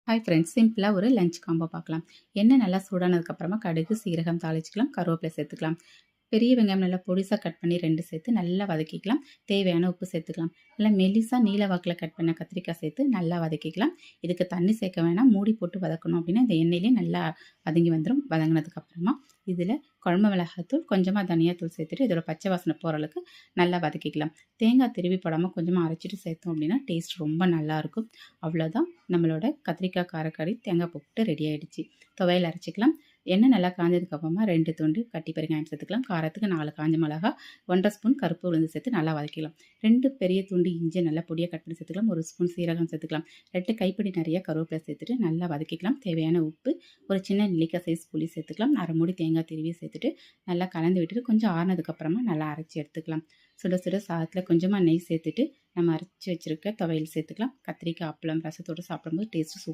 Hi friends, சிம்பிளாக ஒரு lunch combo பார்க்கலாம். எண்ணெய் நல்லா சூடானதுக்கப்புறமா கடுகு, சீரகம் தாளிச்சிக்கலாம், கருவேப்பிலை சேர்த்துக்கலாம். பெரிய வெங்காயம் நல்லா பொடிசாக கட் பண்ணி 2 சேர்த்து நல்லா வதக்கிக்கலாம். தேவையான உப்பு சேர்த்துக்கலாம். நல்லா மெலிசாக நீல வாக்கில் கட் பண்ண கத்திரிக்காய் சேர்த்து நல்லா வதக்கிக்கலாம். இதுக்கு தண்ணி சேர்க்க வேணாம், மூடி போட்டு வதக்கணும். அப்படின்னா இந்த எண்ணெயிலே நல்லா வதங்கி வந்துடும். வதங்கினதுக்கப்புறமா இதில் குழம்பு மிளகாத்தூள், கொஞ்சமாக தனியாத்தூள் சேர்த்துட்டு இதோட பச்சை வாசனை போகிற அளவுக்கு நல்லா வதக்கிக்கலாம். தேங்காய் திருவி போடாமல் கொஞ்சமாக அரைச்சிட்டு சேர்த்தோம் அப்படின்னா டேஸ்ட் ரொம்ப நல்லாயிருக்கும். அவ்வளோதான், நம்மளோட கத்திரிக்காய் காரக்கறி தேங்காய் போட்டு ரெடி ஆகிடுச்சு. துவையல் அரைச்சிக்கலாம். எண்ணெய் நல்லா காஞ்சதுக்கப்புறமா 2 துண்டு கட்டி பெருங்காயம் சேர்த்துக்கலாம். காரத்துக்கு 4 காஞ்ச மிளகா, 1½ ஸ்பூன் கருப்பு உளுந்து சேர்த்து நல்லா வதக்கிக்கலாம். 2 பெரிய துண்டு இஞ்சி நல்லா பொடியாக கட் பண்ணி சேர்த்துக்கலாம். 1 ஸ்பூன் சீரகம் சேர்த்துக்கலாம். 2 கைப்பிடி நிறைய கருவேப்பிலை சேர்த்துட்டு நல்லா வதக்கிக்கலாம். தேவையான உப்பு, ஒரு சின்ன நெல்லிக்காய் சைஸ் புளி சேர்த்துக்கலாம். அரை மூடி தேங்காய் திருவி சேர்த்துட்டு நல்லா கலந்து விட்டுட்டு கொஞ்சம் ஆறுனதுக்கப்புறமா நல்லா அரைச்சி எடுத்துக்கலாம். சுட சுட சாதத்தில் கொஞ்சமாக நெய் சேர்த்துட்டு நம்ம அரைச்சி வச்சுருக்க துவையல் சேர்த்துக்கலாம். கத்திரிக்காய் அப்பளம் ரசத்தோடு சாப்பிடும்போது டேஸ்ட்டு